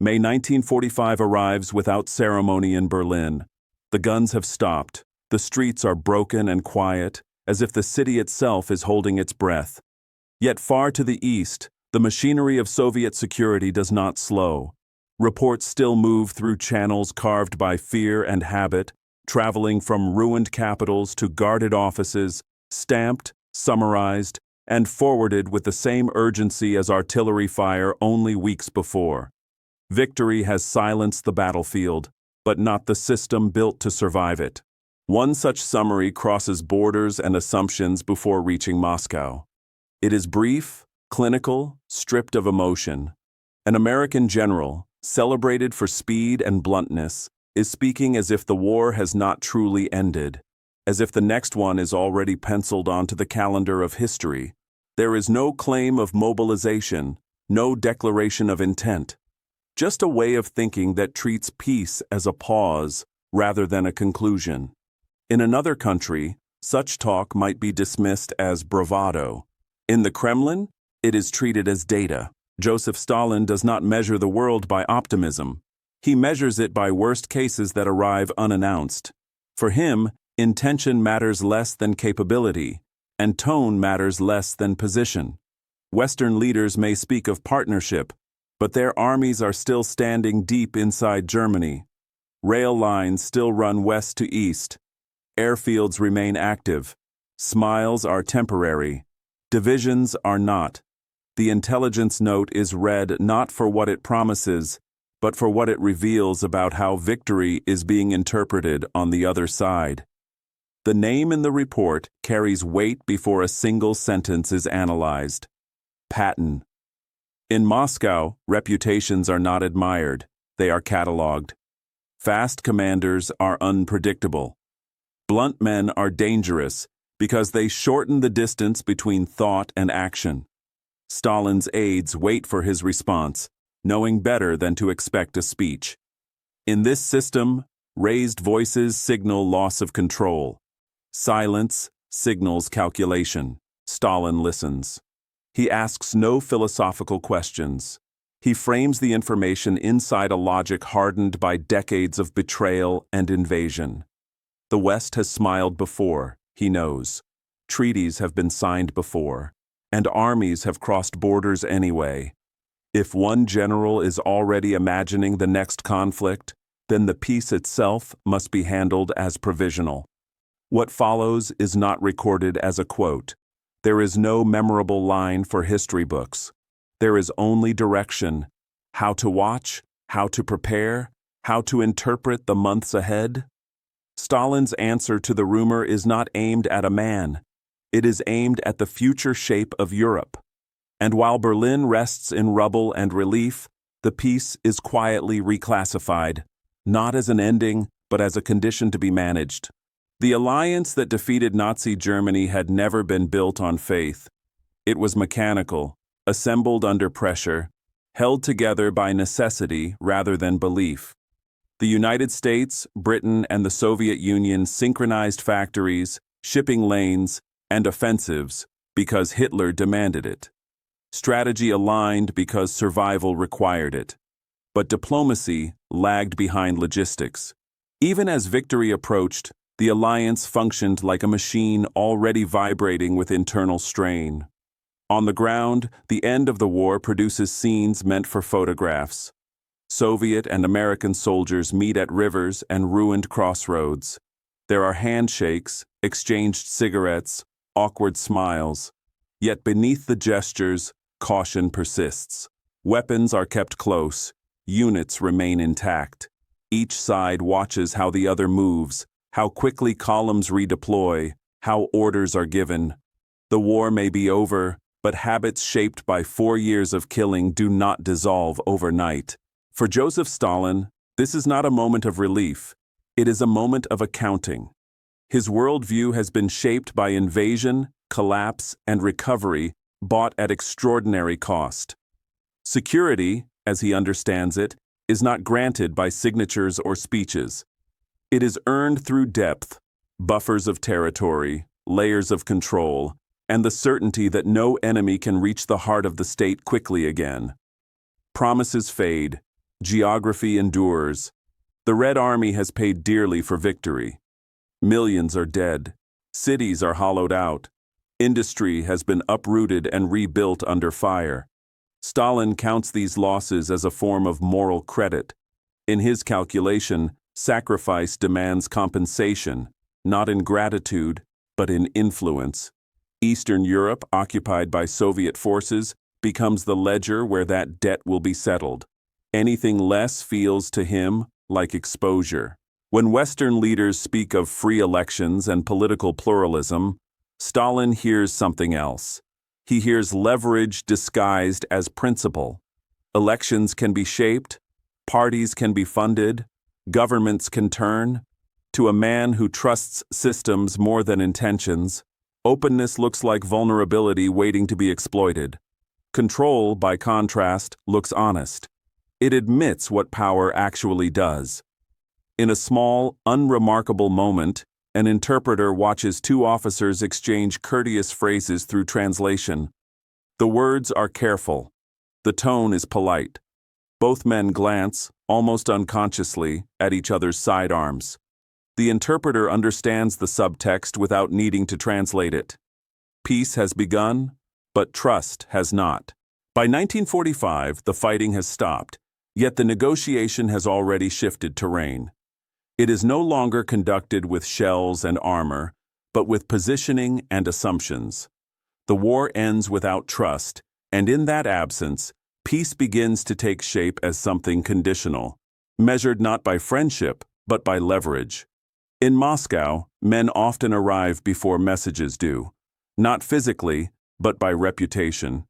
May 1945 arrives without ceremony in Berlin. The guns have stopped. The streets are broken and quiet, as if the city itself is holding its breath. Yet far to the east, the machinery of Soviet security does not slow. Reports still move through channels carved by fear and habit, traveling from ruined capitals to guarded offices, stamped, summarized, and forwarded with the same urgency as artillery fire only weeks before. Victory has silenced the battlefield, but not the system built to survive it. One such summary crosses borders and assumptions before reaching Moscow. It is brief, clinical, stripped of emotion. An American general, celebrated for speed and bluntness, is speaking as if the war has not truly ended, as if the next one is already penciled onto the calendar of history. There is no claim of mobilization, no declaration of intent. Just a way of thinking that treats peace as a pause rather than a conclusion. In another country, such talk might be dismissed as bravado. In the Kremlin, it is treated as data. Joseph Stalin does not measure the world by optimism. He measures it by worst cases that arrive unannounced. For him, intention matters less than capability, and tone matters less than position. Western leaders may speak of partnership, but their armies are still standing deep inside Germany. Rail lines still run west to east. Airfields remain active. Smiles are temporary. Divisions are not. The intelligence note is read not for what it promises, but for what it reveals about how victory is being interpreted on the other side. The name in the report carries weight before a single sentence is analyzed. Patton. In Moscow, reputations are not admired, they are catalogued. Fast commanders are unpredictable. Blunt men are dangerous because they shorten the distance between thought and action. Stalin's aides wait for his response, knowing better than to expect a speech. In this system, raised voices signal loss of control. Silence signals calculation. Stalin listens. He asks no philosophical questions. He frames the information inside a logic hardened by decades of betrayal and invasion. The West has smiled before, he knows. Treaties have been signed before, and armies have crossed borders anyway. If one general is already imagining the next conflict, then the peace itself must be handled as provisional. What follows is not recorded as a quote. There is no memorable line for history books. There is only direction, how to watch, how to prepare, how to interpret the months ahead. Stalin's answer to the rumor is not aimed at a man. It is aimed at the future shape of Europe. And while Berlin rests in rubble and relief, the peace is quietly reclassified, not as an ending, but as a condition to be managed. The alliance that defeated Nazi Germany had never been built on faith. It was mechanical, assembled under pressure, held together by necessity rather than belief. The United States, Britain, and the Soviet Union synchronized factories, shipping lanes, and offensives because Hitler demanded it. Strategy aligned because survival required it. But diplomacy lagged behind logistics. Even as victory approached, the alliance functioned like a machine already vibrating with internal strain. On the ground, the end of the war produces scenes meant for photographs. Soviet and American soldiers meet at rivers and ruined crossroads. There are handshakes, exchanged cigarettes, awkward smiles. Yet beneath the gestures, caution persists. Weapons are kept close. Units remain intact. Each side watches how the other moves, how quickly columns redeploy, how orders are given. The war may be over, but habits shaped by 4 years of killing do not dissolve overnight. For Joseph Stalin, this is not a moment of relief. It is a moment of accounting. His worldview has been shaped by invasion, collapse, and recovery, bought at extraordinary cost. Security, as he understands it, is not granted by signatures or speeches. It is earned through depth, buffers of territory, layers of control, and the certainty that no enemy can reach the heart of the state quickly again. Promises fade, Geography endures. The Red Army has paid dearly for victory. Millions are dead. Cities are hollowed out. Industry has been uprooted and rebuilt under fire. Stalin counts these losses as a form of moral credit. In his calculation, sacrifice demands compensation, not in gratitude, but in influence. Eastern Europe, occupied by Soviet forces, becomes the ledger where that debt will be settled. Anything less feels to him like exposure. When Western leaders speak of free elections and political pluralism, Stalin hears something else. He hears leverage disguised as principle. Elections can be shaped, parties can be funded, governments can turn. To a man who trusts systems more than intentions, openness looks like vulnerability waiting to be exploited. Control, by contrast, looks honest. It admits what power actually does. In a small, unremarkable moment, an interpreter watches two officers exchange courteous phrases through translation. The words are careful. The tone is polite. Both men glance, almost unconsciously, at each other's sidearms. The interpreter understands the subtext without needing to translate it. Peace has begun, but trust has not. By 1945, the fighting has stopped, yet the negotiation has already shifted terrain. It is no longer conducted with shells and armor, but with positioning and assumptions. The war ends without trust, and in that absence, peace begins to take shape as something conditional, measured not by friendship, but by leverage. In Moscow, men often arrive before messages do, not physically, but by reputation.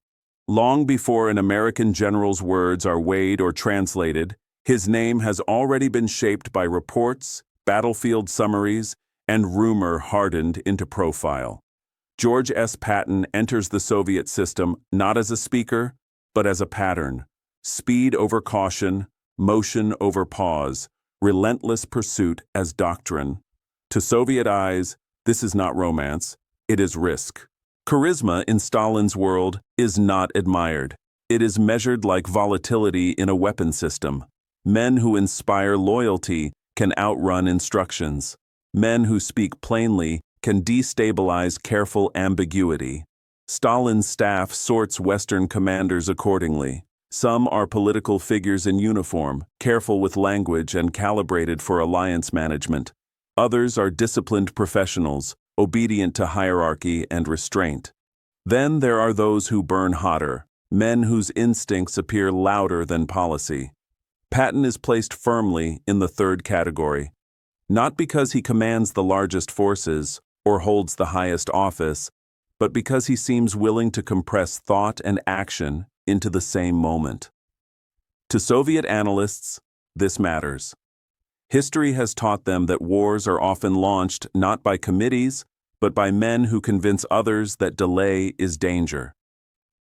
Long before an American general's words are weighed or translated, his name has already been shaped by reports, battlefield summaries, and rumor hardened into profile. George S. Patton enters the Soviet system not as a speaker, but as a pattern. Speed over caution, motion over pause, relentless pursuit as doctrine. To Soviet eyes, this is not romance, it is risk. Charisma in Stalin's world is not admired. It is measured like volatility in a weapon system. Men who inspire loyalty can outrun instructions. Men who speak plainly can destabilize careful ambiguity. Stalin's staff sorts Western commanders accordingly. Some are political figures in uniform, careful with language and calibrated for alliance management. Others are disciplined professionals, obedient to hierarchy and restraint. Then there are those who burn hotter, men whose instincts appear louder than policy. Patton is placed firmly in the third category, not because he commands the largest forces or holds the highest office, but because he seems willing to compress thought and action into the same moment. To Soviet analysts, this matters. History has taught them that wars are often launched not by committees, but by men who convince others that delay is danger.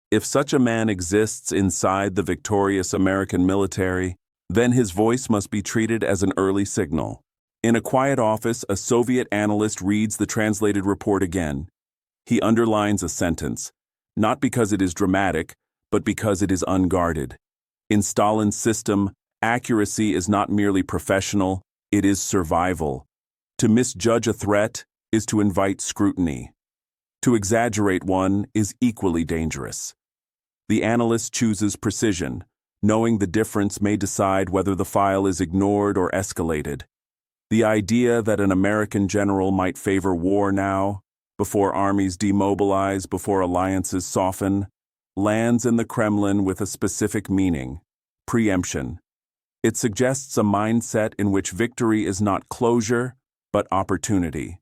If such a man exists inside the victorious American military, then his voice must be treated as an early signal. In a quiet office, a Soviet analyst reads the translated report again. He underlines a sentence, not because it is dramatic, but because it is unguarded. In Stalin's system, accuracy is not merely professional, it is survival. To misjudge a threat is to invite scrutiny. To exaggerate one is equally dangerous. The analyst chooses precision, knowing the difference may decide whether the file is ignored or escalated. The idea that an American general might favor war now, before armies demobilize, before alliances soften, lands in the Kremlin with a specific meaning: preemption. It suggests a mindset in which victory is not closure, but opportunity.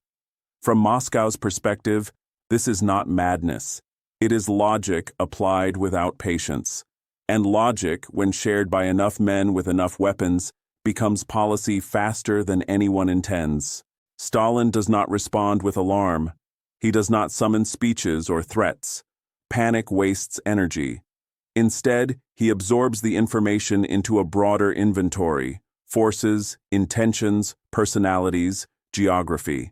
From Moscow's perspective, this is not madness. It is logic applied without patience. And logic, when shared by enough men with enough weapons, becomes policy faster than anyone intends. Stalin does not respond with alarm. He does not summon speeches or threats. Panic wastes energy. Instead, he absorbs the information into a broader inventory: forces, intentions, personalities, geography.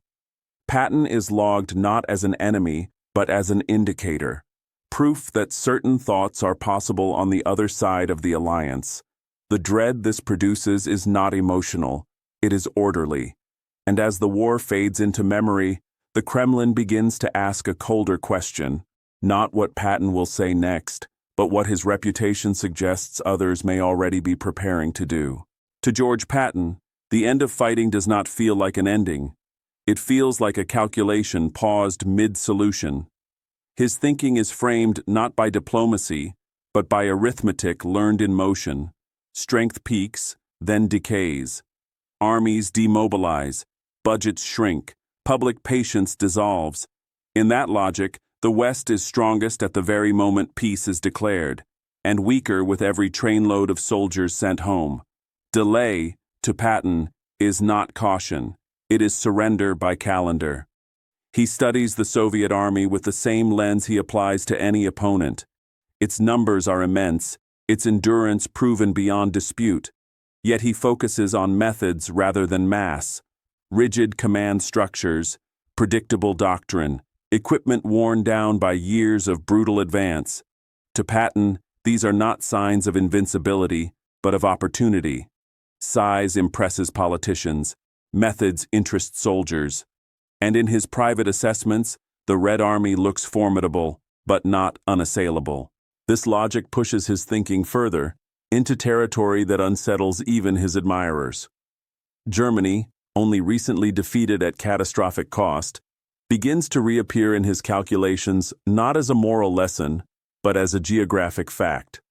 Patton is logged not as an enemy, but as an indicator, proof that certain thoughts are possible on the other side of the alliance. The dread this produces is not emotional, it is orderly. And as the war fades into memory, the Kremlin begins to ask a colder question, not what Patton will say next, but what his reputation suggests others may already be preparing to do. To George Patton, the end of fighting does not feel like an ending. It feels like a calculation paused mid-solution. His thinking is framed not by diplomacy, but by arithmetic learned in motion. Strength peaks, then decays. Armies demobilize, budgets shrink, public patience dissolves. In that logic, the West is strongest at the very moment peace is declared, and weaker with every trainload of soldiers sent home. Delay, to Patton, is not caution, it is surrender by calendar. He studies the Soviet army with the same lens he applies to any opponent. Its numbers are immense, its endurance proven beyond dispute, yet he focuses on methods rather than mass. Rigid command structures, predictable doctrine, equipment worn down by years of brutal advance. To Patton, these are not signs of invincibility, but of opportunity. Size impresses politicians, methods interest soldiers. And in his private assessments, the Red Army looks formidable, but not unassailable. This logic pushes his thinking further, into territory that unsettles even his admirers. Germany, only recently defeated at catastrophic cost, begins to reappear in his calculations not as a moral lesson, but as a geographic fact.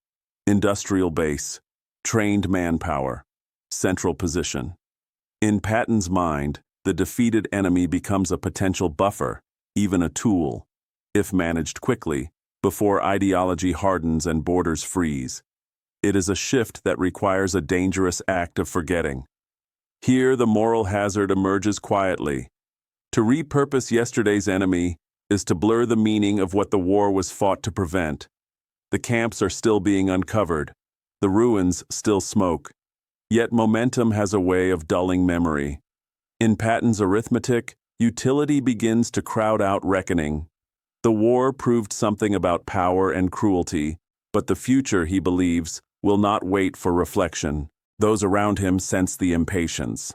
Industrial base, trained manpower, central position. In Patton's mind, the defeated enemy becomes a potential buffer, even a tool, if managed quickly, before ideology hardens and borders freeze. It is a shift that requires a dangerous act of forgetting. Here the moral hazard emerges quietly. To repurpose yesterday's enemy is to blur the meaning of what the war was fought to prevent. The camps are still being uncovered, the ruins still smoke, yet momentum has a way of dulling memory. In Patton's arithmetic, utility begins to crowd out reckoning. The war proved something about power and cruelty, but the future, he believes, will not wait for reflection. Those around him sense the impatience.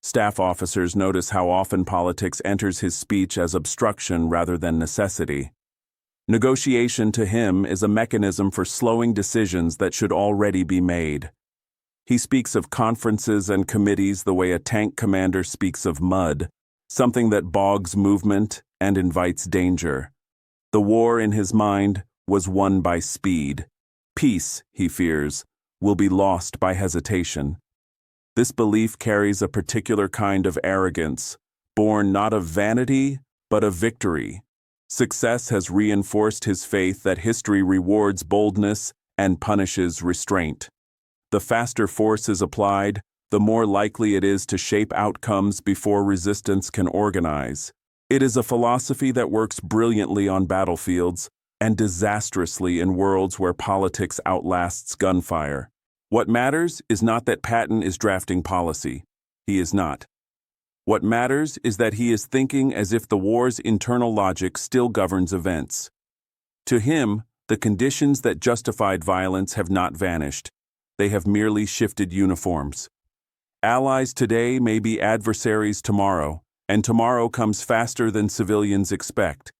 Staff officers notice how often politics enters his speech as obstruction rather than necessity. Negotiation to him is a mechanism for slowing decisions that should already be made. He speaks of conferences and committees the way a tank commander speaks of mud, something that bogs movement and invites danger. The war in his mind was won by speed. Peace, he fears, will be lost by hesitation. This belief carries a particular kind of arrogance, born not of vanity, but of victory. Success has reinforced his faith that history rewards boldness and punishes restraint. The faster force is applied, the more likely it is to shape outcomes before resistance can organize. It is a philosophy that works brilliantly on battlefields and disastrously in worlds where politics outlasts gunfire. What matters is not that Patton is drafting policy. He is not. What matters is that he is thinking as if the war's internal logic still governs events. To him, the conditions that justified violence have not vanished. They have merely shifted uniforms. Allies today may be adversaries tomorrow, and tomorrow comes faster than civilians expect.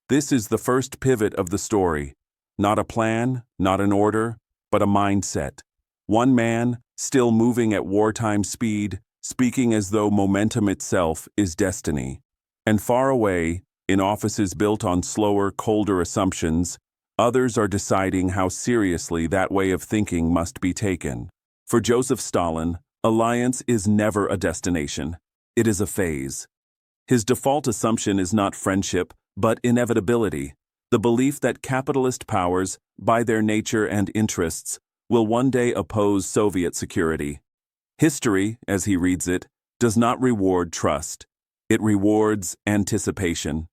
This is the first pivot of the story. Not a plan, not an order, but a mindset. One man, still moving at wartime speed, speaking as though momentum itself is destiny. And far away, in offices built on slower, colder assumptions, others are deciding how seriously that way of thinking must be taken. For Joseph Stalin, alliance is never a destination. It is a phase. His default assumption is not friendship, but inevitability, the belief that capitalist powers, by their nature and interests, will one day oppose Soviet security. History, as he reads it, does not reward trust. It rewards anticipation.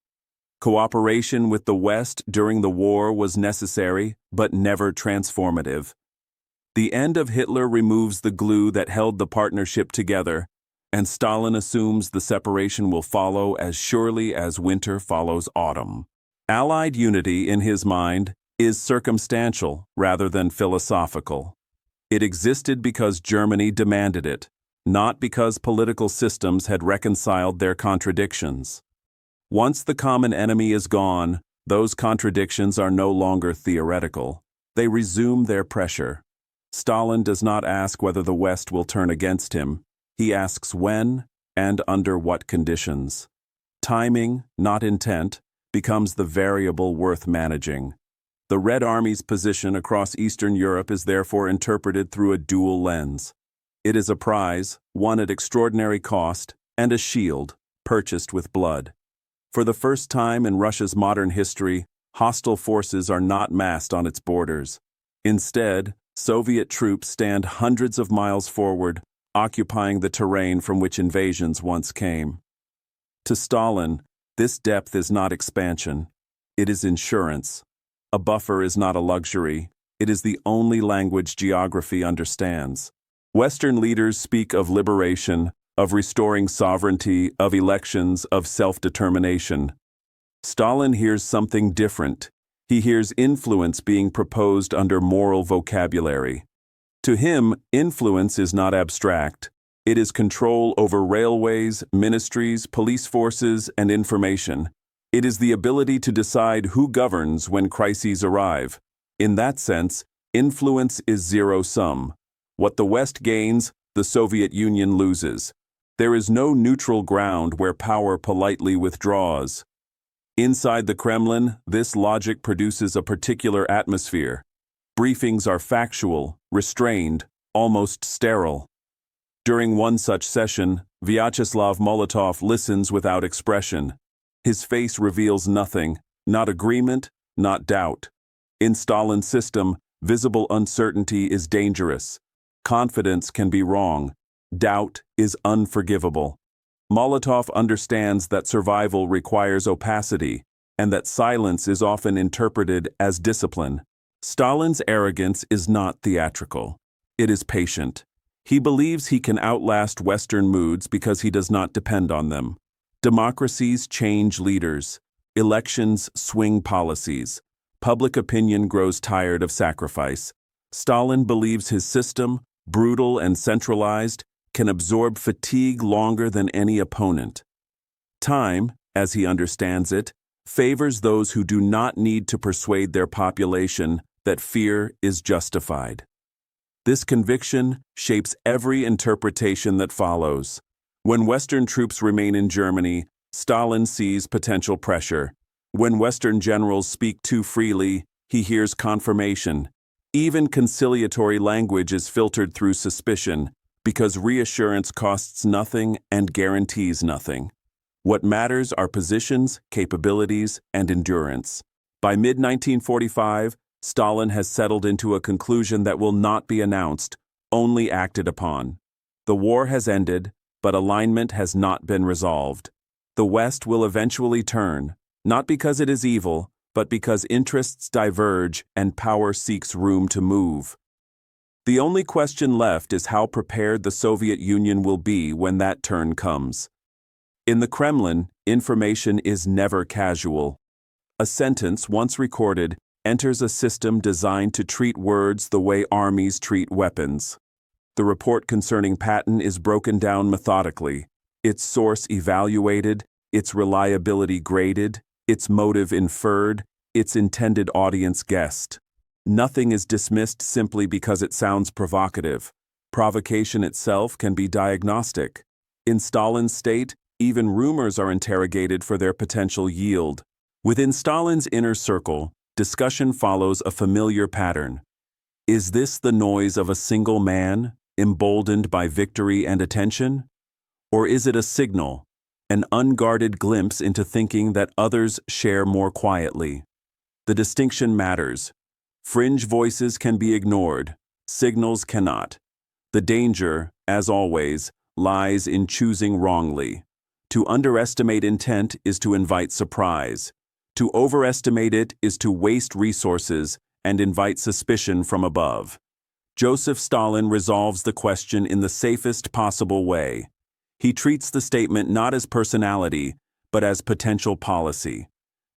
Cooperation with the West during the war was necessary, but never transformative. The end of Hitler removes the glue that held the partnership together, and Stalin assumes the separation will follow as surely as winter follows autumn. Allied unity, in his mind, is circumstantial rather than philosophical. It existed because Germany demanded it, not because political systems had reconciled their contradictions. Once the common enemy is gone, those contradictions are no longer theoretical. They resume their pressure. Stalin does not ask whether the West will turn against him. He asks when and under what conditions. Timing, not intent, becomes the variable worth managing. The Red Army's position across Eastern Europe is therefore interpreted through a dual lens. It is a prize, won at extraordinary cost, and a shield, purchased with blood. For the first time in Russia's modern history, hostile forces are not massed on its borders. Instead, Soviet troops stand hundreds of miles forward, occupying the terrain from which invasions once came. To Stalin, this depth is not expansion, it is insurance. A buffer is not a luxury, it is the only language geography understands. Western leaders speak of liberation, of restoring sovereignty, of elections, of self-determination. Stalin hears something different. He hears influence being proposed under moral vocabulary. To him, influence is not abstract. It is control over railways, ministries, police forces, and information. It is the ability to decide who governs when crises arrive. In that sense, influence is zero-sum. What the West gains, the Soviet Union loses. There is no neutral ground where power politely withdraws. Inside the Kremlin, this logic produces a particular atmosphere. Briefings are factual, restrained, almost sterile. During one such session, Vyacheslav Molotov listens without expression. His face reveals nothing, not agreement, not doubt. In Stalin's system, visible uncertainty is dangerous. Confidence can be wrong. Doubt is unforgivable. Molotov understands that survival requires opacity, and that silence is often interpreted as discipline. Stalin's arrogance is not theatrical. It is patient. He believes he can outlast Western moods because he does not depend on them. Democracies change leaders. Elections swing policies. Public opinion grows tired of sacrifice. Stalin believes his system, brutal and centralized, can absorb fatigue longer than any opponent. Time, as he understands it, favors those who do not need to persuade their population that fear is justified. This conviction shapes every interpretation that follows. When Western troops remain in Germany, Stalin sees potential pressure. When Western generals speak too freely, he hears confirmation. Even conciliatory language is filtered through suspicion, because reassurance costs nothing and guarantees nothing. What matters are positions, capabilities, and endurance. By mid-1945, Stalin has settled into a conclusion that will not be announced, only acted upon. The war has ended, but alignment has not been resolved. The West will eventually turn, not because it is evil, but because interests diverge and power seeks room to move. The only question left is how prepared the Soviet Union will be when that turn comes. In the Kremlin, information is never casual. A sentence, once recorded, enters a system designed to treat words the way armies treat weapons. The report concerning Patton is broken down methodically, its source evaluated, its reliability graded, its motive inferred, its intended audience guessed. Nothing is dismissed simply because it sounds provocative. Provocation itself can be diagnostic. In Stalin's state, even rumors are interrogated for their potential yield. Within Stalin's inner circle, discussion follows a familiar pattern. Is this the noise of a single man, emboldened by victory and attention? Or is it a signal, an unguarded glimpse into thinking that others share more quietly? The distinction matters. Fringe voices can be ignored, signals cannot. The danger, as always, lies in choosing wrongly. To underestimate intent is to invite surprise. To overestimate it is to waste resources and invite suspicion from above. Joseph Stalin resolves the question in the safest possible way. He treats the statement not as personality, but as potential policy.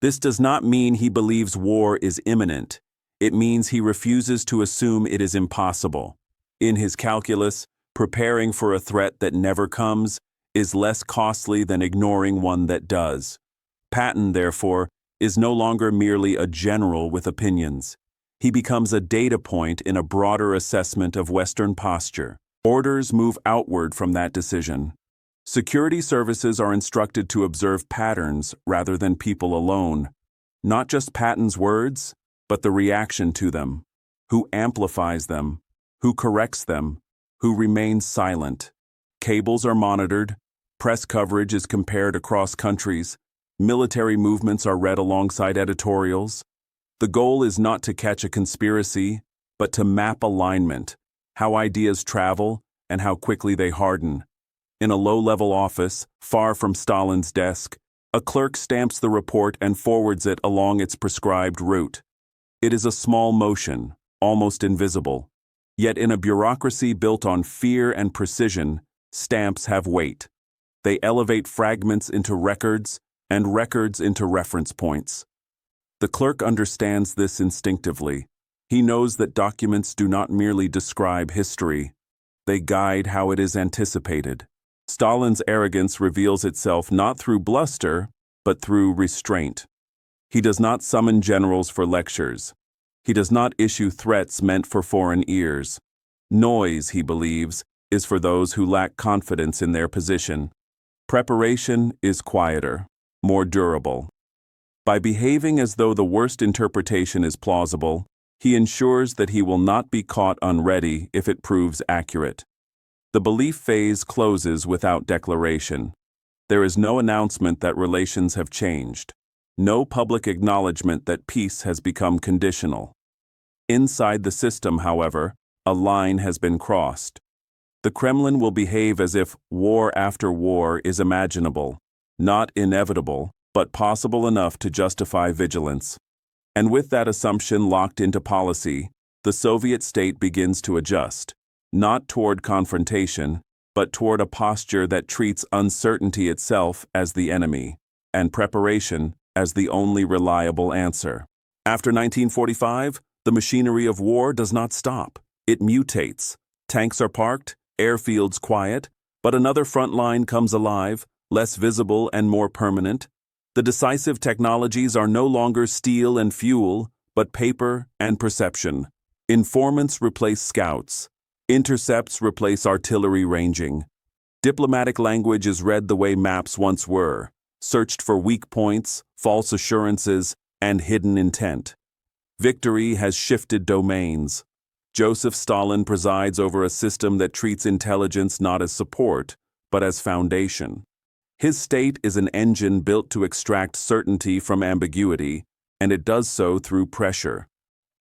This does not mean he believes war is imminent. It means he refuses to assume it is impossible. In his calculus, preparing for a threat that never comes is less costly than ignoring one that does. Patton, therefore, is no longer merely a general with opinions. He becomes a data point in a broader assessment of Western posture. Orders move outward from that decision. Security services are instructed to observe patterns rather than people alone. Not just Patton's words, but the reaction to them. Who amplifies them? Who corrects them? Who remains silent? Cables are monitored. Press coverage is compared across countries. Military movements are read alongside editorials. The goal is not to catch a conspiracy, but to map alignment, how ideas travel, and how quickly they harden. In a low-level office, far from Stalin's desk, a clerk stamps the report and forwards it along its prescribed route. It is a small motion, almost invisible. Yet in a bureaucracy built on fear and precision, stamps have weight. They elevate fragments into records, and records into reference points. The clerk understands this instinctively. He knows that documents do not merely describe history. They guide how it is anticipated. Stalin's arrogance reveals itself not through bluster, but through restraint. He does not summon generals for lectures. He does not issue threats meant for foreign ears. Noise, he believes, is for those who lack confidence in their position. Preparation is quieter, more durable. By behaving as though the worst interpretation is plausible, he ensures that he will not be caught unready if it proves accurate. The belief phase closes without declaration. There is no announcement that relations have changed, no public acknowledgement that peace has become conditional. Inside the system, however, a line has been crossed. The Kremlin will behave as if war after war is imaginable, not inevitable, but possible enough to justify vigilance. And with that assumption locked into policy, the Soviet state begins to adjust, not toward confrontation, but toward a posture that treats uncertainty itself as the enemy, and preparation as the only reliable answer. After 1945, the machinery of war does not stop. It mutates. Tanks are parked, airfields quiet, but another front line comes alive, less visible and more permanent. The decisive technologies are no longer steel and fuel, but paper and perception. Informants replace scouts. Intercepts replace artillery ranging. Diplomatic language is read the way maps once were, searched for weak points, false assurances, and hidden intent. Victory has shifted domains. Joseph Stalin presides over a system that treats intelligence not as support, but as foundation. His state is an engine built to extract certainty from ambiguity, and it does so through pressure.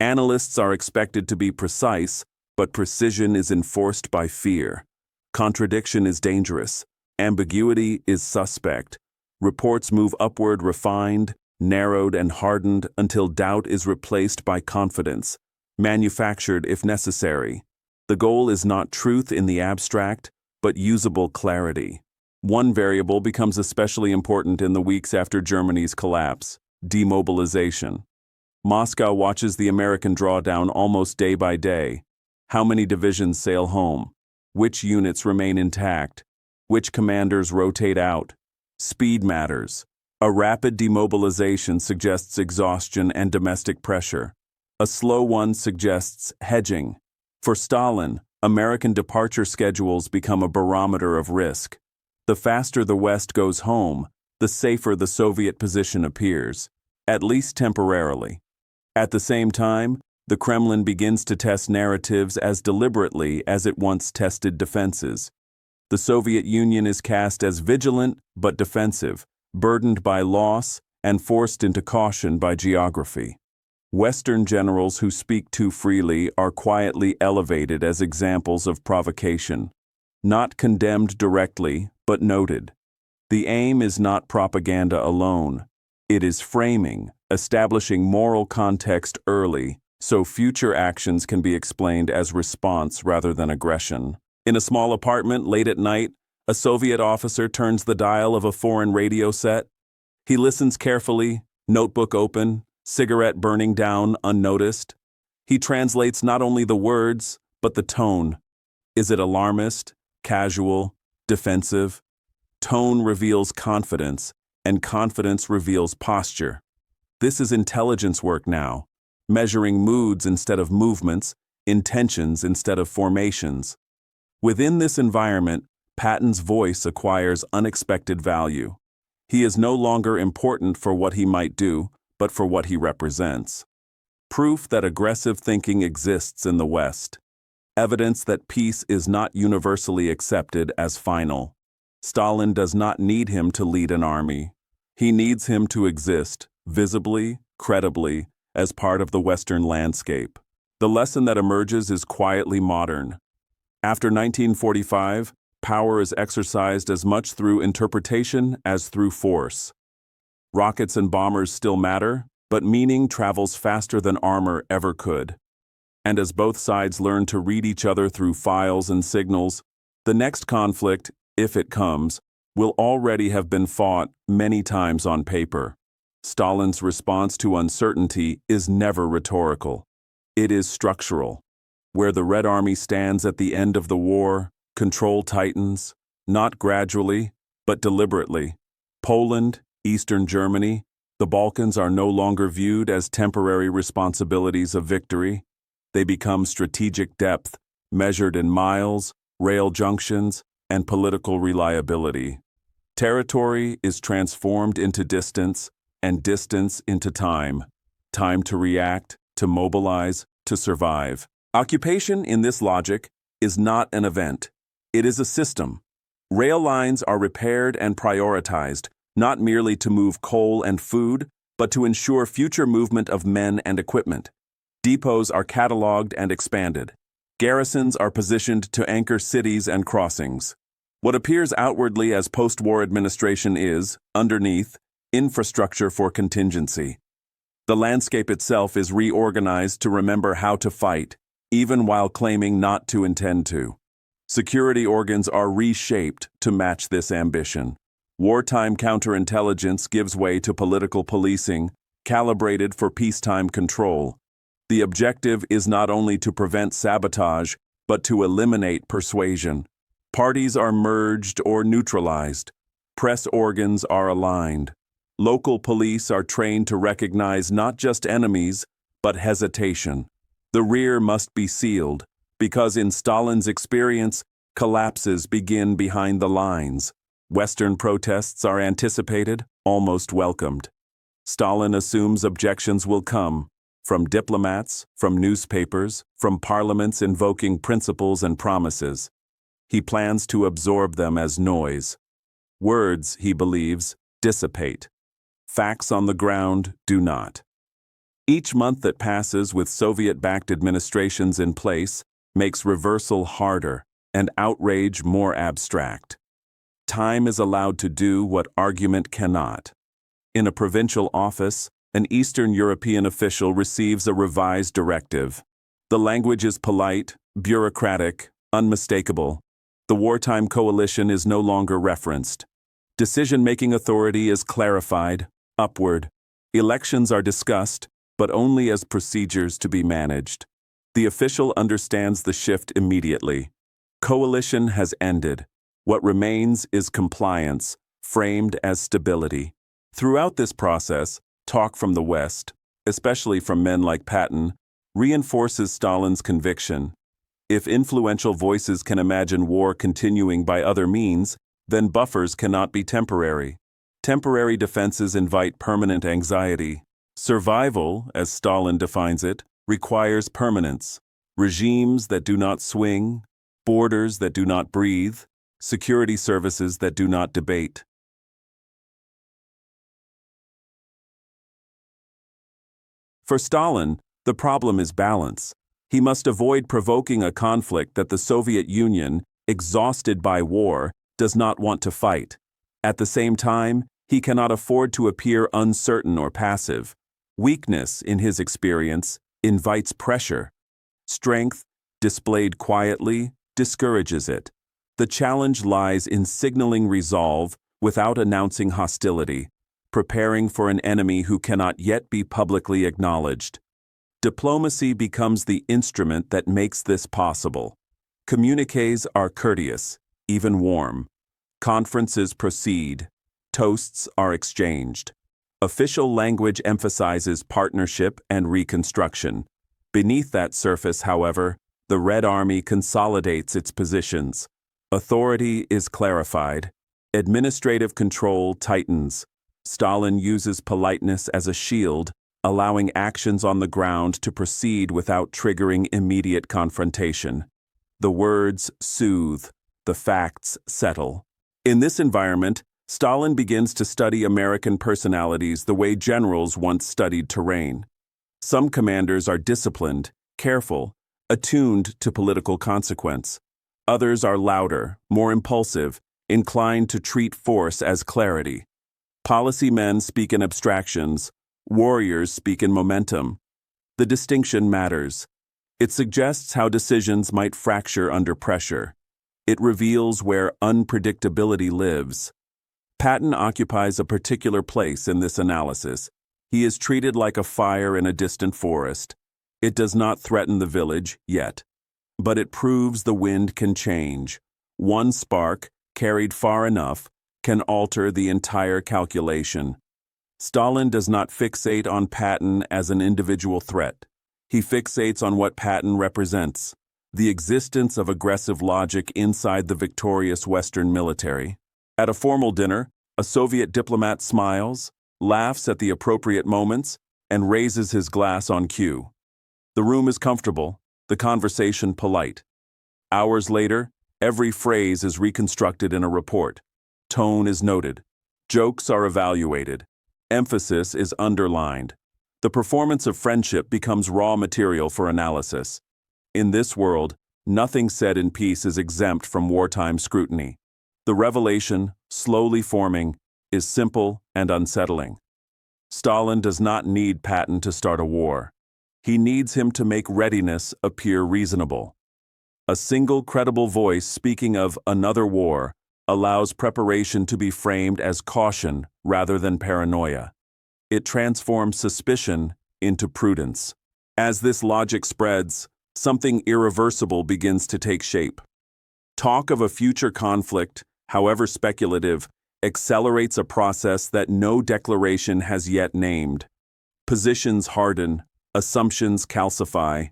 Analysts are expected to be precise, but precision is enforced by fear. Contradiction is dangerous. Ambiguity is suspect. Reports move upward refined, narrowed and hardened until doubt is replaced by confidence, manufactured if necessary. The goal is not truth in the abstract, but usable clarity. One variable becomes especially important in the weeks after Germany's collapse: demobilization. Moscow watches the American drawdown almost day by day. How many divisions sail home? Which units remain intact? Which commanders rotate out? Speed matters. A rapid demobilization suggests exhaustion and domestic pressure. A slow one suggests hedging. For Stalin, American departure schedules become a barometer of risk. The faster the West goes home, the safer the Soviet position appears, at least temporarily. At the same time, the Kremlin begins to test narratives as deliberately as it once tested defenses. The Soviet Union is cast as vigilant but defensive, burdened by loss and forced into caution by geography. Western generals who speak too freely are quietly elevated as examples of provocation, not condemned directly, but noted. The aim is not propaganda alone. It is framing, establishing moral context early, so future actions can be explained as response rather than aggression. In a small apartment late at night, a Soviet officer turns the dial of a foreign radio set. He listens carefully, notebook open, cigarette burning down unnoticed. He translates not only the words, but the tone, Is it alarmist, casual, defensive? Tone reveals confidence, and confidence reveals posture. This is intelligence work now, measuring moods instead of movements, intentions instead of formations. Within this environment, Patton's voice acquires unexpected value. He is no longer important for what he might do, but for what he represents. Proof that aggressive thinking exists in the West. Evidence that peace is not universally accepted as final. Stalin does not need him to lead an army. He needs him to exist, visibly, credibly, as part of the Western landscape. The lesson that emerges is quietly modern. After 1945, power is exercised as much through interpretation as through force. Rockets and bombers still matter, but meaning travels faster than armor ever could. And as both sides learn to read each other through files and signals, the next conflict, if it comes, will already have been fought many times on paper. Stalin's response to uncertainty is never rhetorical. It is structural. Where the Red Army stands at the end of the war, control tightens, not gradually, but deliberately. Poland, Eastern Germany, the Balkans are no longer viewed as temporary responsibilities of victory. They become strategic depth, measured in miles, rail junctions, and political reliability. Territory is transformed into distance, and distance into time. Time to react, to mobilize, to survive. Occupation, in this logic, is not an event. It is a system. Rail lines are repaired and prioritized, not merely to move coal and food, but to ensure future movement of men and equipment. Depots are cataloged and expanded. Garrisons are positioned to anchor cities and crossings. What appears outwardly as post-war administration is, underneath, infrastructure for contingency. The landscape itself is reorganized to remember how to fight, even while claiming not to intend to. Security organs are reshaped to match this ambition. Wartime counterintelligence gives way to political policing, calibrated for peacetime control. The objective is not only to prevent sabotage, but to eliminate persuasion. Parties are merged or neutralized. Press organs are aligned. Local police are trained to recognize not just enemies, but hesitation. The rear must be sealed, because in Stalin's experience, collapses begin behind the lines. Western protests are anticipated, almost welcomed. Stalin assumes objections will come, from diplomats, from newspapers, from parliaments invoking principles and promises. He plans to absorb them as noise. Words, he believes, dissipate. Facts on the ground do not. Each month that passes with Soviet-backed administrations in place makes reversal harder and outrage more abstract. Time is allowed to do what argument cannot. In a provincial office, an Eastern European official receives a revised directive. The language is polite, bureaucratic, unmistakable. The wartime coalition is no longer referenced. Decision-making authority is clarified, upward. Elections are discussed, but only as procedures to be managed. The official understands the shift immediately. Coalition has ended. What remains is compliance, framed as stability. Throughout this process, talk from the West, especially from men like Patton, reinforces Stalin's conviction. If influential voices can imagine war continuing by other means, then buffers cannot be temporary. Temporary defenses invite permanent anxiety. Survival, as Stalin defines it, requires permanence. Regimes that do not swing, borders that do not breathe, security services that do not debate. For Stalin, the problem is balance. He must avoid provoking a conflict that the Soviet Union, exhausted by war, does not want to fight. At the same time, he cannot afford to appear uncertain or passive. Weakness, in his experience, invites pressure. Strength, displayed quietly, discourages it. The challenge lies in signaling resolve without announcing hostility, preparing for an enemy who cannot yet be publicly acknowledged. Diplomacy becomes the instrument that makes this possible. Communiques are courteous, even warm. Conferences proceed. Toasts are exchanged. Official language emphasizes partnership and reconstruction. Beneath that surface, however, the Red Army consolidates its positions. Authority is clarified. Administrative control tightens. Stalin uses politeness as a shield, allowing actions on the ground to proceed without triggering immediate confrontation. The words soothe, the facts settle. In this environment, Stalin begins to study American personalities the way generals once studied terrain. Some commanders are disciplined, careful, attuned to political consequence. Others are louder, more impulsive, inclined to treat force as clarity. Policy men speak in abstractions, warriors speak in momentum. The distinction matters. It suggests how decisions might fracture under pressure. It reveals where unpredictability lives. Patton occupies a particular place in this analysis. He is treated like a fire in a distant forest. It does not threaten the village yet, but it proves the wind can change. One spark, carried far enough, can alter the entire calculation. Stalin does not fixate on Patton as an individual threat. He fixates on what Patton represents, the existence of aggressive logic inside the victorious Western military. At a formal dinner, a Soviet diplomat smiles, laughs at the appropriate moments, and raises his glass on cue. The room is comfortable, the conversation polite. Hours later, every phrase is reconstructed in a report. Tone is noted. Jokes are evaluated. Emphasis is underlined. The performance of friendship becomes raw material for analysis. In this world, nothing said in peace is exempt from wartime scrutiny. The revelation, slowly forming, is simple and unsettling. Stalin does not need Patton to start a war. He needs him to make readiness appear reasonable. A single credible voice speaking of another war allows preparation to be framed as caution rather than paranoia. It transforms suspicion into prudence. As this logic spreads, something irreversible begins to take shape. Talk of a future conflict, however speculative, accelerates a process that no declaration has yet named. Positions harden, assumptions calcify.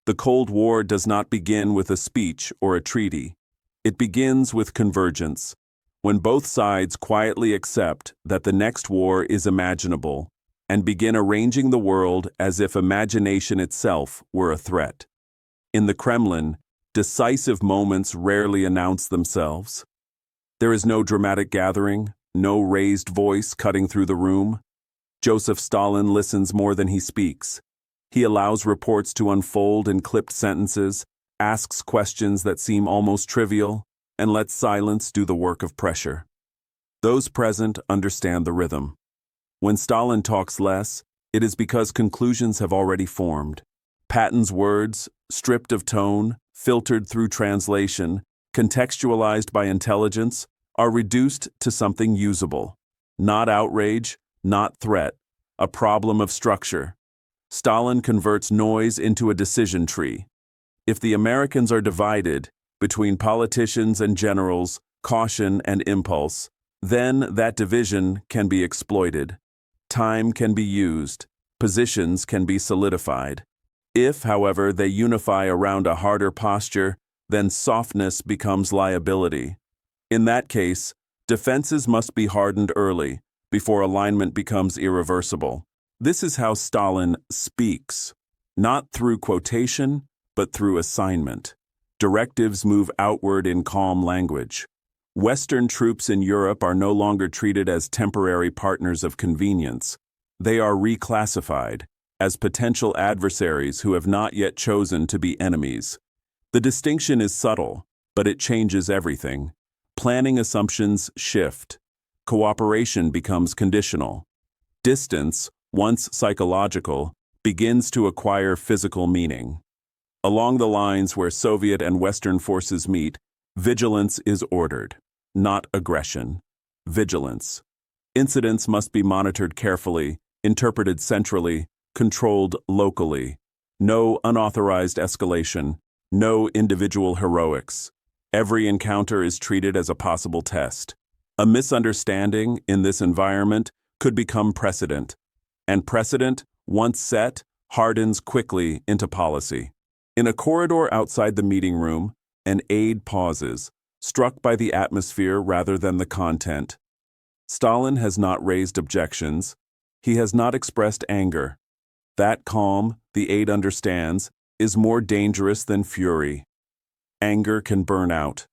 The Cold War does not begin with a speech or a treaty. It begins with convergence, when both sides quietly accept that the next war is imaginable and begin arranging the world as if imagination itself were a threat. In the Kremlin, decisive moments rarely announce themselves. There is no dramatic gathering, no raised voice cutting through the room. Joseph Stalin listens more than he speaks. He allows reports to unfold in clipped sentences, asks questions that seem almost trivial, and lets silence do the work of pressure. Those present understand the rhythm. When Stalin talks less, it is because conclusions have already formed. Patton's words, stripped of tone, filtered through translation, contextualized by intelligence, are reduced to something usable. Not outrage, not threat, a problem of structure. Stalin converts noise into a decision tree. If the Americans are divided between politicians and generals, caution and impulse, then that division can be exploited. Time can be used. Positions can be solidified. If, however, they unify around a harder posture, then softness becomes liability. In that case, defenses must be hardened early, before alignment becomes irreversible. This is how Stalin speaks, not through quotation, but through assignment. Directives move outward in calm language. Western troops in Europe are no longer treated as temporary partners of convenience. They are reclassified as potential adversaries who have not yet chosen to be enemies. The distinction is subtle, but it changes everything. Planning assumptions shift. Cooperation becomes conditional. Distance, once psychological, begins to acquire physical meaning. Along the lines where Soviet and Western forces meet, vigilance is ordered, not aggression. Vigilance. Incidents must be monitored carefully, interpreted centrally, controlled locally. No unauthorized escalation, No individual heroics. Every encounter is treated as a possible test. A misunderstanding in this environment could become precedent, and precedent, once set, hardens quickly into policy. In a corridor outside the meeting room, an aide pauses, struck by the atmosphere rather than the content. Stalin has not raised objections. He has not expressed anger. That calm, the aide understands, is more dangerous than fury. Anger can burn out.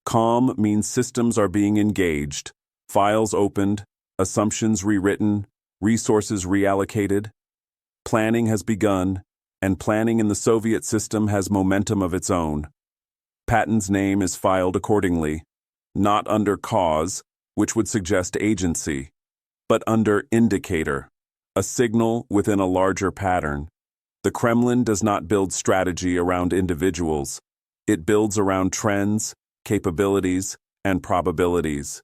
Calm means systems are being engaged, files opened, assumptions rewritten, resources reallocated. Planning has begun, and planning in the Soviet system has momentum of its own. Patton's name is filed accordingly, not under cause, which would suggest agency, but under indicator, a signal within a larger pattern. The Kremlin does not build strategy around individuals. It builds around trends, capabilities, and probabilities.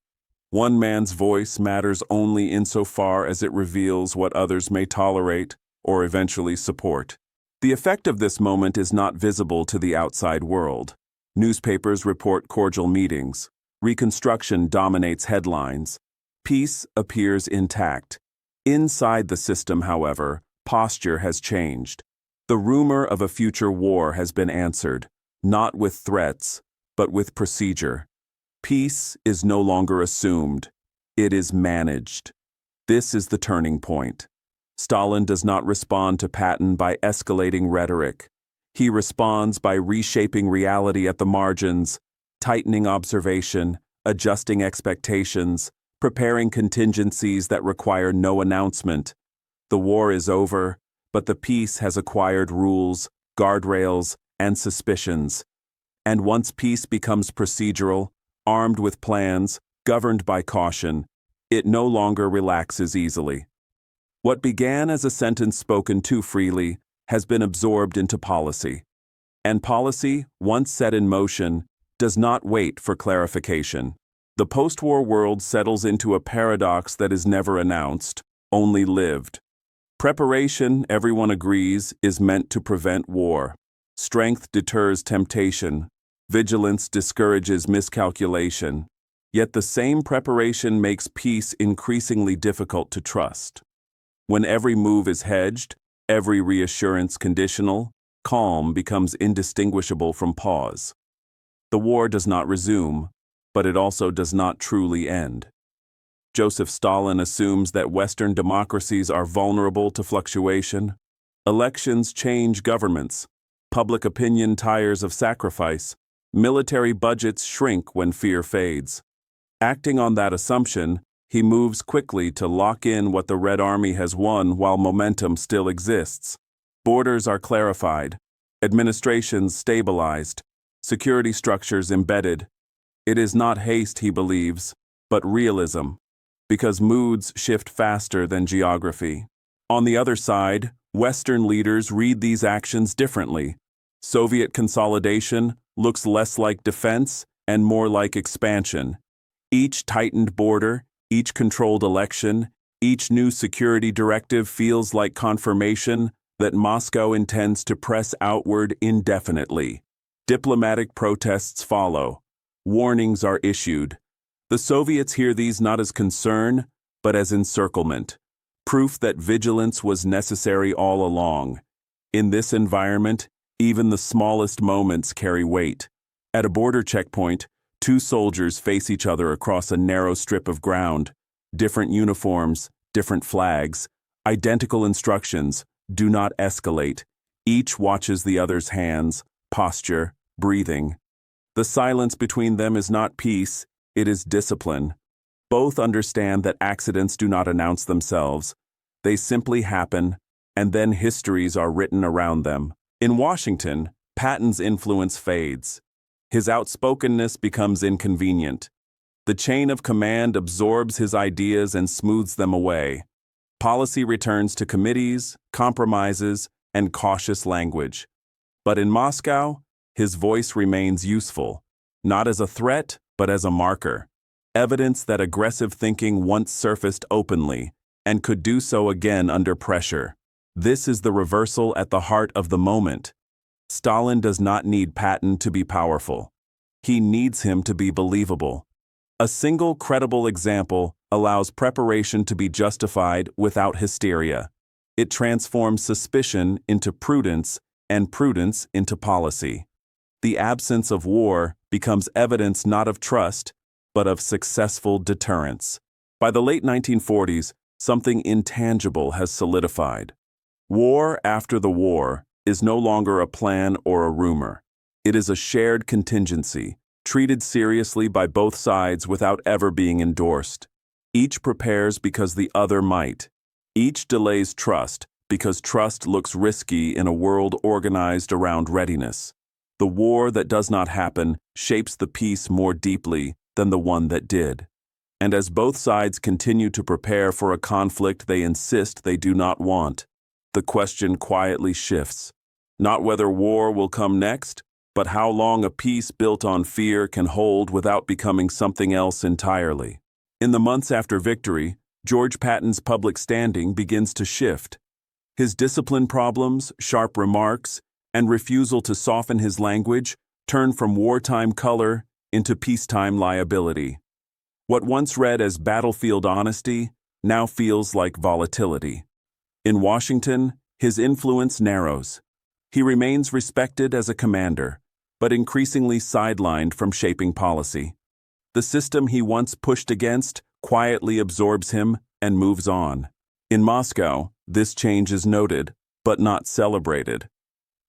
One man's voice matters only insofar as it reveals what others may tolerate or eventually support. The effect of this moment is not visible to the outside world. Newspapers report cordial meetings. Reconstruction dominates headlines. Peace appears intact. Inside the system, however, posture has changed. The rumor of a future war has been answered, not with threats, but with procedure. Peace is no longer assumed. It is managed. This is the turning point. Stalin does not respond to Patton by escalating rhetoric. He responds by reshaping reality at the margins, tightening observation, adjusting expectations, preparing contingencies that require no announcement. The war is over, but the peace has acquired rules, guardrails, and suspicions. And once peace becomes procedural, armed with plans, governed by caution, it no longer relaxes easily. What began as a sentence spoken too freely has been absorbed into policy. And policy, once set in motion, does not wait for clarification. The post-war world settles into a paradox that is never announced, only lived. Preparation, everyone agrees, is meant to prevent war. Strength deters temptation. Vigilance discourages miscalculation. Yet the same preparation makes peace increasingly difficult to trust. When every move is hedged, every reassurance conditional, calm becomes indistinguishable from pause. The war does not resume, but it also does not truly end. Joseph Stalin assumes that Western democracies are vulnerable to fluctuation. Elections change governments. Public opinion tires of sacrifice. Military budgets shrink when fear fades. Acting on that assumption, he moves quickly to lock in what the Red Army has won while momentum still exists. Borders are clarified, administrations stabilized, security structures embedded. It is not haste, he believes, but realism, because moods shift faster than geography. On the other side, Western leaders read these actions differently. Soviet consolidation looks less like defense and more like expansion. Each tightened border, each controlled election, each new security directive feels like confirmation that Moscow intends to press outward indefinitely. Diplomatic protests follow. Warnings are issued. The Soviets hear these not as concern, but as encirclement, proof that vigilance was necessary all along. In this environment, even the smallest moments carry weight. At a border checkpoint, two soldiers face each other across a narrow strip of ground. Different uniforms, different flags, identical instructions, do not escalate. Each watches the other's hands, posture, breathing. The silence between them is not peace, it is discipline. Both understand that accidents do not announce themselves. They simply happen, and then histories are written around them. In Washington, Patton's influence fades. His outspokenness becomes inconvenient. The chain of command absorbs his ideas and smooths them away. Policy returns to committees, compromises, and cautious language. But in Moscow, his voice remains useful, not as a threat, but as a marker. Evidence that aggressive thinking once surfaced openly, and could do so again under pressure. This is the reversal at the heart of the moment. Stalin does not need Patton to be powerful. He needs him to be believable. A single credible example allows preparation to be justified without hysteria. It transforms suspicion into prudence and prudence into policy. The absence of war becomes evidence not of trust, but of successful deterrence. By the late 1940s, something intangible has solidified. War after the war is no longer a plan or a rumor. It is a shared contingency, treated seriously by both sides without ever being endorsed. Each prepares because the other might. Each delays trust because trust looks risky in a world organized around readiness. The war that does not happen shapes the peace more deeply than the one that did. And as both sides continue to prepare for a conflict they insist they do not want, the question quietly shifts. Not whether war will come next, but how long a peace built on fear can hold without becoming something else entirely. In the months after victory, George Patton's public standing begins to shift. His discipline problems, sharp remarks, and refusal to soften his language turn from wartime color into peacetime liability. What once read as battlefield honesty now feels like volatility. In Washington, his influence narrows. He remains respected as a commander, but increasingly sidelined from shaping policy. The system he once pushed against quietly absorbs him and moves on. In Moscow, this change is noted, but not celebrated.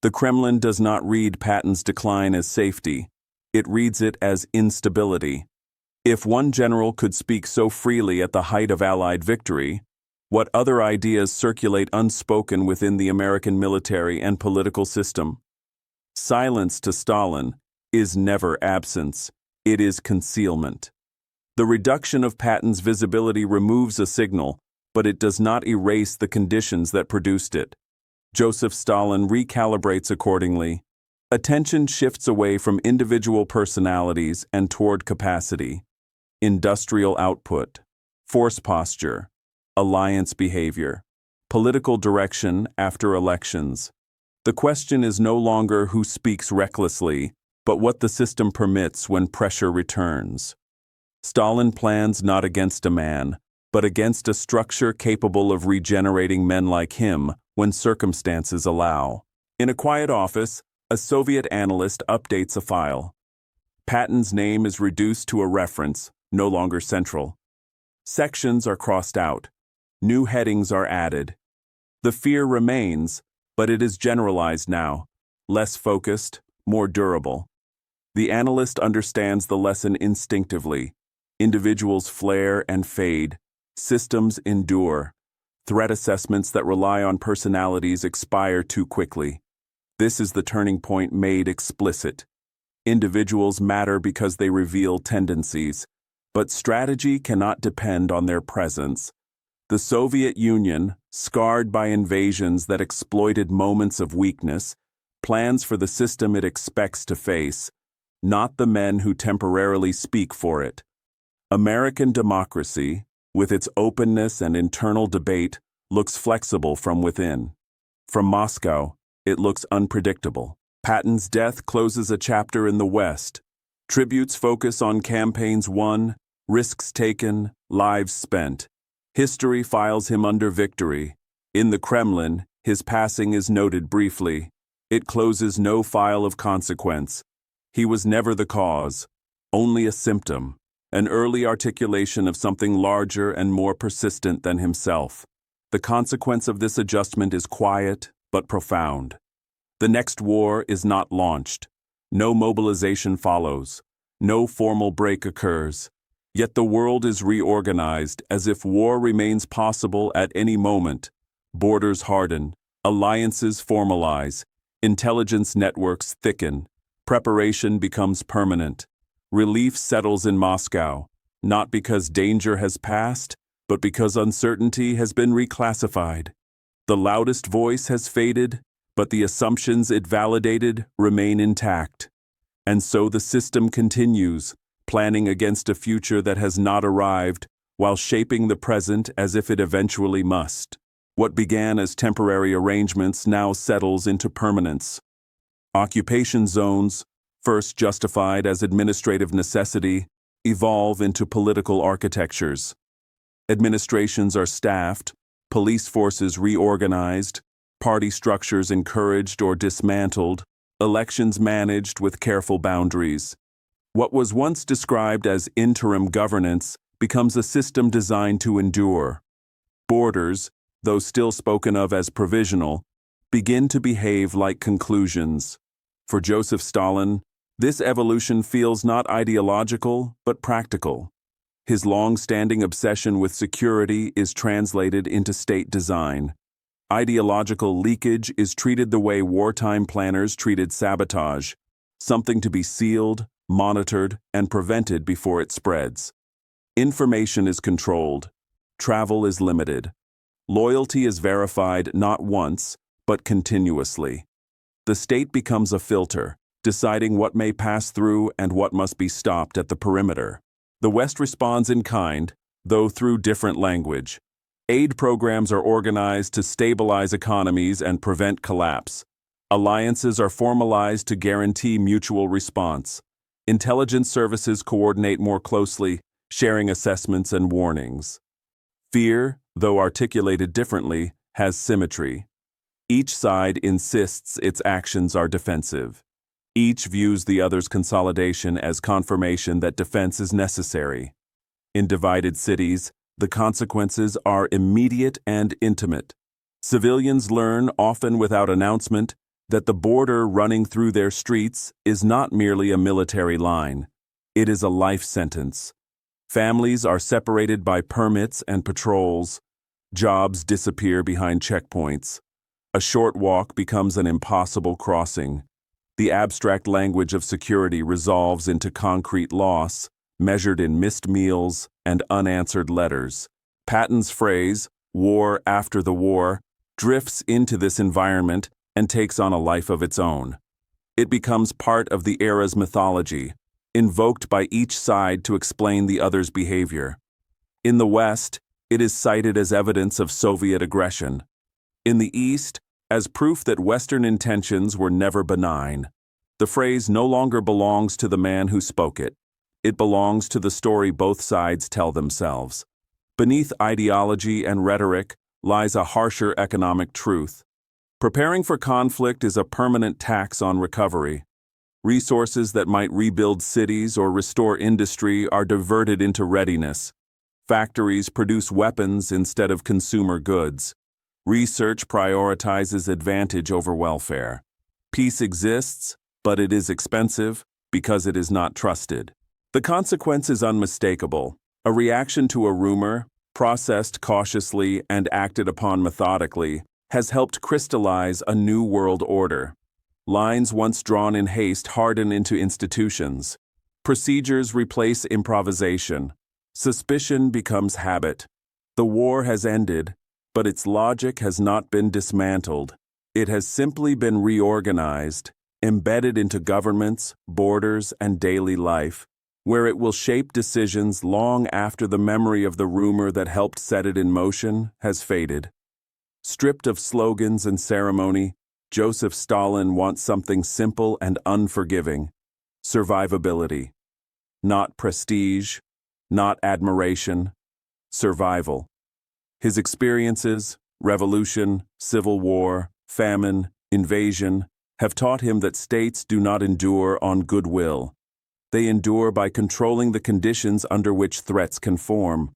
The Kremlin does not read Patton's decline as safety. It reads it as instability. If one general could speak so freely at the height of Allied victory, what other ideas circulate unspoken within the American military and political system? Silence to Stalin is never absence, it is concealment. The reduction of Patton's visibility removes a signal, but it does not erase the conditions that produced it. Joseph Stalin recalibrates accordingly. Attention shifts away from individual personalities and toward capacity, industrial output, force posture, alliance behavior, political direction after elections. The question is no longer who speaks recklessly, but what the system permits when pressure returns. Stalin plans not against a man, but against a structure capable of regenerating men like him when circumstances allow. In a quiet office, a Soviet analyst updates a file. Patton's name is reduced to a reference, no longer central. Sections are crossed out. New headings are added. The fear remains, but it is generalized now, less focused, more durable. The analyst understands the lesson instinctively. Individuals flare and fade. Systems endure. Threat assessments that rely on personalities expire too quickly. This is the turning point made explicit. Individuals matter because they reveal tendencies, but strategy cannot depend on their presence. The Soviet Union, scarred by invasions that exploited moments of weakness, plans for the system it expects to face, not the men who temporarily speak for it. American democracy, with its openness and internal debate, looks flexible from within. From Moscow, it looks unpredictable. Patton's death closes a chapter in the West. Tributes focus on campaigns won, risks taken, lives spent. History files him under victory. In the Kremlin, his passing is noted briefly. It closes no file of consequence. He was never the cause, only a symptom, an early articulation of something larger and more persistent than himself. The consequence of this adjustment is quiet but profound. The next war is not launched. No mobilization follows. No formal break occurs. Yet the world is reorganized as if war remains possible at any moment. Borders harden, alliances formalize, intelligence networks thicken, preparation becomes permanent. Relief settles in Moscow, not because danger has passed, but because uncertainty has been reclassified. The loudest voice has faded, but the assumptions it validated remain intact. And so the system continues, planning against a future that has not arrived, while shaping the present as if it eventually must. What began as temporary arrangements now settles into permanence. Occupation zones, first justified as administrative necessity, evolve into political architectures. Administrations are staffed, police forces reorganized, party structures encouraged or dismantled, elections managed with careful boundaries. What was once described as interim governance becomes a system designed to endure. Borders, though still spoken of as provisional, begin to behave like conclusions. For Joseph Stalin, this evolution feels not ideological but practical. His long-standing obsession with security is translated into state design. Ideological leakage is treated the way wartime planners treated sabotage, something to be sealed, monitored, and prevented before it spreads. Information is controlled. Travel is limited. Loyalty is verified not once, but continuously. The state becomes a filter, deciding what may pass through and what must be stopped at the perimeter. The West responds in kind, though through different language. Aid programs are organized to stabilize economies and prevent collapse. Alliances are formalized to guarantee mutual response. Intelligence services coordinate more closely, sharing assessments and warnings. Fear, though articulated differently, has symmetry. Each side insists its actions are defensive. Each views the other's consolidation as confirmation that defense is necessary. In divided cities, the consequences are immediate and intimate. Civilians learn, often without announcement, that the border running through their streets is not merely a military line. It is a life sentence. Families are separated by permits and patrols. Jobs disappear behind checkpoints. A short walk becomes an impossible crossing. The abstract language of security resolves into concrete loss, measured in missed meals and unanswered letters. Patton's phrase, "war after the war," drifts into this environment and takes on a life of its own. It becomes part of the era's mythology, invoked by each side to explain the other's behavior. In the West, it is cited as evidence of Soviet aggression. In the East, as proof that Western intentions were never benign. The phrase no longer belongs to the man who spoke it. It belongs to the story both sides tell themselves. Beneath ideology and rhetoric lies a harsher economic truth. Preparing for conflict is a permanent tax on recovery. Resources that might rebuild cities or restore industry are diverted into readiness. Factories produce weapons instead of consumer goods. Research prioritizes advantage over welfare. Peace exists, but it is expensive because it is not trusted. The consequence is unmistakable. A reaction to a rumor, processed cautiously and acted upon methodically, has helped crystallize a new world order. Lines once drawn in haste harden into institutions. Procedures replace improvisation. Suspicion becomes habit. The war has ended, but its logic has not been dismantled. It has simply been reorganized, embedded into governments, borders, and daily life, where it will shape decisions long after the memory of the rumor that helped set it in motion has faded. Stripped of slogans and ceremony, Joseph Stalin wants something simple and unforgiving: survivability. Not prestige, not admiration, survival. His experiences, revolution, civil war, famine, invasion, have taught him that states do not endure on goodwill. They endure by controlling the conditions under which threats can form.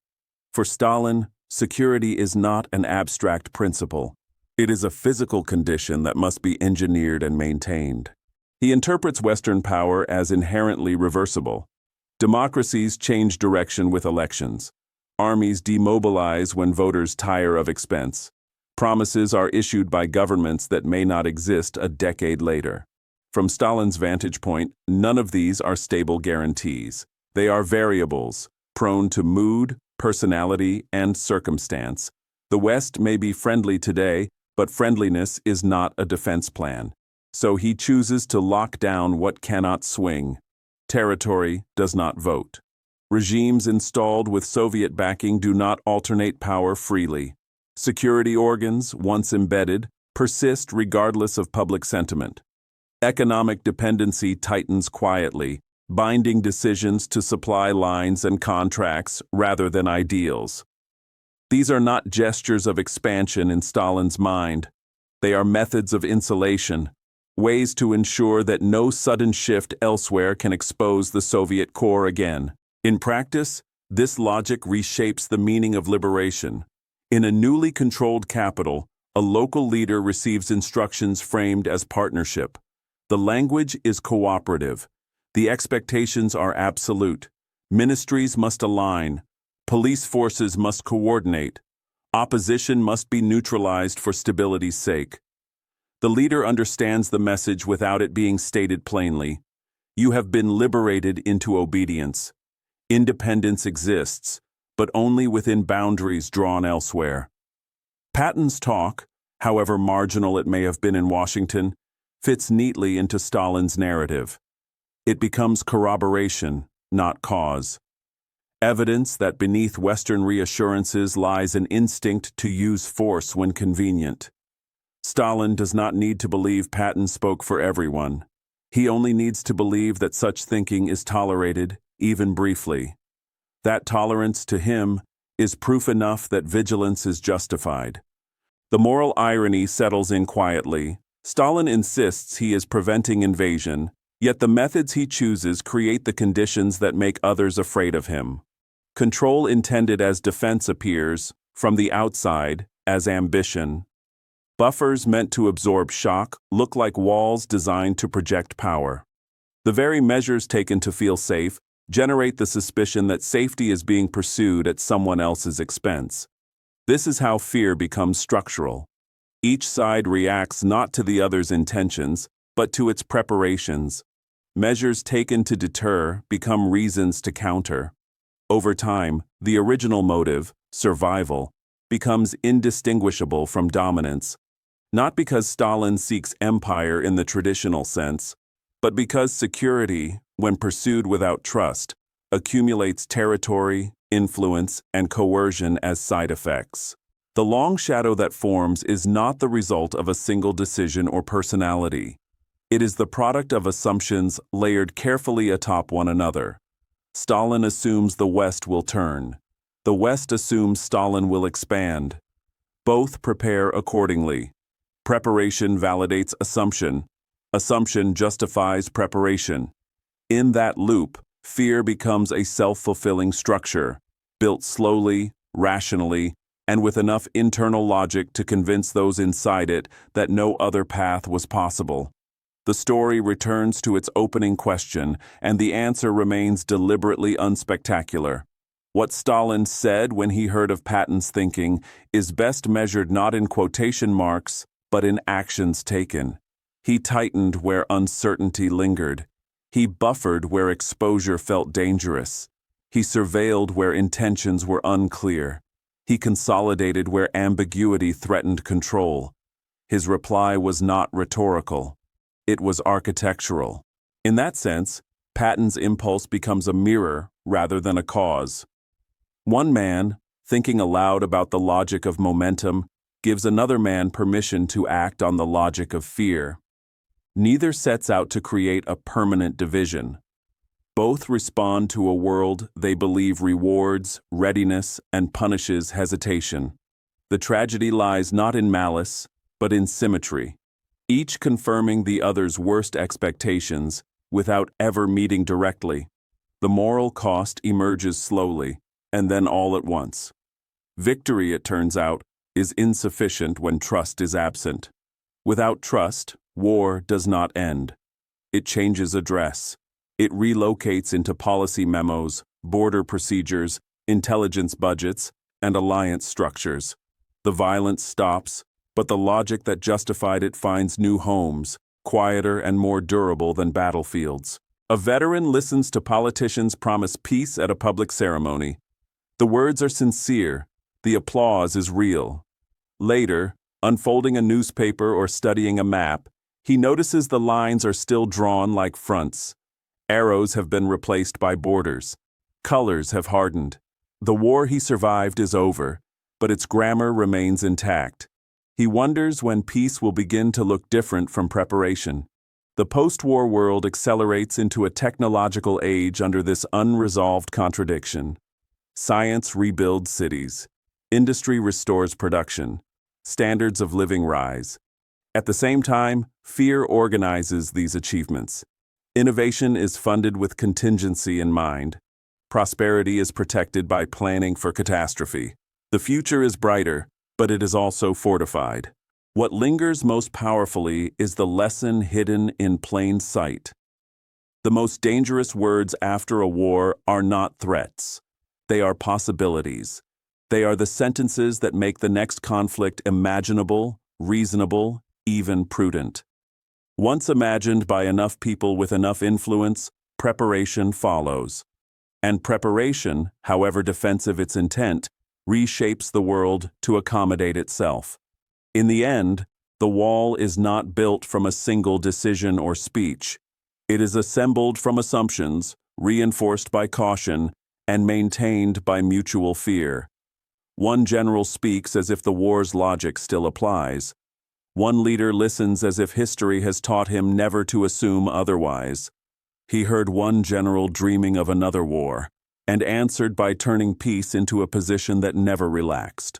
For Stalin, security is not an abstract principle. It is a physical condition that must be engineered and maintained. He interprets Western power as inherently reversible. Democracies change direction with elections. Armies demobilize when voters tire of expense. Promises are issued by governments that may not exist a decade later. From Stalin's vantage point, none of these are stable guarantees. They are variables, prone to mood, personality, and circumstance. The West may be friendly today, but friendliness is not a defense plan. So he chooses to lock down what cannot swing. Territory does not vote. Regimes installed with Soviet backing do not alternate power freely. Security organs, once embedded, persist regardless of public sentiment. Economic dependency tightens quietly, binding decisions to supply lines and contracts rather than ideals. These are not gestures of expansion in Stalin's mind. They are methods of insulation, ways to ensure that no sudden shift elsewhere can expose the Soviet core again. In practice, this logic reshapes the meaning of liberation. In a newly controlled capital, a local leader receives instructions framed as partnership. The language is cooperative. The expectations are absolute. Ministries must align. Police forces must coordinate. Opposition must be neutralized for stability's sake. The leader understands the message without it being stated plainly. You have been liberated into obedience. Independence exists, but only within boundaries drawn elsewhere. Patton's talk, however marginal it may have been in Washington, fits neatly into Stalin's narrative. It becomes corroboration, not cause. Evidence that beneath Western reassurances lies an instinct to use force when convenient. Stalin does not need to believe Patton spoke for everyone. He only needs to believe that such thinking is tolerated, even briefly. That tolerance, to him, is proof enough that vigilance is justified. The moral irony settles in quietly. Stalin insists he is preventing invasion, yet the methods he chooses create the conditions that make others afraid of him. Control intended as defense appears, from the outside, as ambition. Buffers meant to absorb shock look like walls designed to project power. The very measures taken to feel safe generate the suspicion that safety is being pursued at someone else's expense. This is how fear becomes structural. Each side reacts not to the other's intentions, but to its preparations. Measures taken to deter become reasons to counter. Over time, the original motive, survival, becomes indistinguishable from dominance, not because Stalin seeks empire in the traditional sense, but because security, when pursued without trust, accumulates territory, influence, and coercion as side effects. The long shadow that forms is not the result of a single decision or personality. It is the product of assumptions layered carefully atop one another. Stalin assumes the West will turn. The West assumes Stalin will expand. Both prepare accordingly. Preparation validates assumption. Assumption justifies preparation. In that loop, fear becomes a self-fulfilling structure, built slowly, rationally, and with enough internal logic to convince those inside it that no other path was possible. The story returns to its opening question, and the answer remains deliberately unspectacular. What Stalin said when he heard of Patton's thinking is best measured not in quotation marks, but in actions taken. He tightened where uncertainty lingered. He buffered where exposure felt dangerous. He surveilled where intentions were unclear. He consolidated where ambiguity threatened control. His reply was not rhetorical. It was architectural. In that sense, Patton's impulse becomes a mirror rather than a cause. One man, thinking aloud about the logic of momentum, gives another man permission to act on the logic of fear. Neither sets out to create a permanent division. Both respond to a world they believe rewards readiness and punishes hesitation. The tragedy lies not in malice, but in symmetry, each confirming the other's worst expectations without ever meeting directly. The moral cost emerges slowly, and then all at once. Victory, it turns out, is insufficient when trust is absent. Without trust, war does not end. It changes address. It relocates into policy memos, border procedures, intelligence budgets, and alliance structures. The violence stops, but the logic that justified it finds new homes, quieter and more durable than battlefields. A veteran listens to politicians promise peace at a public ceremony. The words are sincere, the applause is real. Later, unfolding a newspaper or studying a map, he notices the lines are still drawn like fronts. Arrows have been replaced by borders. Colors have hardened. The war he survived is over, but its grammar remains intact. He wonders when peace will begin to look different from preparation. The post-war world accelerates into a technological age under this unresolved contradiction. Science rebuilds cities. Industry restores production. Standards of living rise. At the same time, fear organizes these achievements. Innovation is funded with contingency in mind. Prosperity is protected by planning for catastrophe. The future is brighter, but it is also fortified. What lingers most powerfully is the lesson hidden in plain sight. The most dangerous words after a war are not threats. They are possibilities. They are the sentences that make the next conflict imaginable, reasonable, even prudent. Once imagined by enough people with enough influence, preparation follows. And preparation, however defensive its intent, reshapes the world to accommodate itself. In the end, the wall is not built from a single decision or speech. It is assembled from assumptions, reinforced by caution, and maintained by mutual fear. One general speaks as if the war's logic still applies. One leader listens as if history has taught him never to assume otherwise. He heard one general dreaming of another war, and answered by turning peace into a position that never relaxed.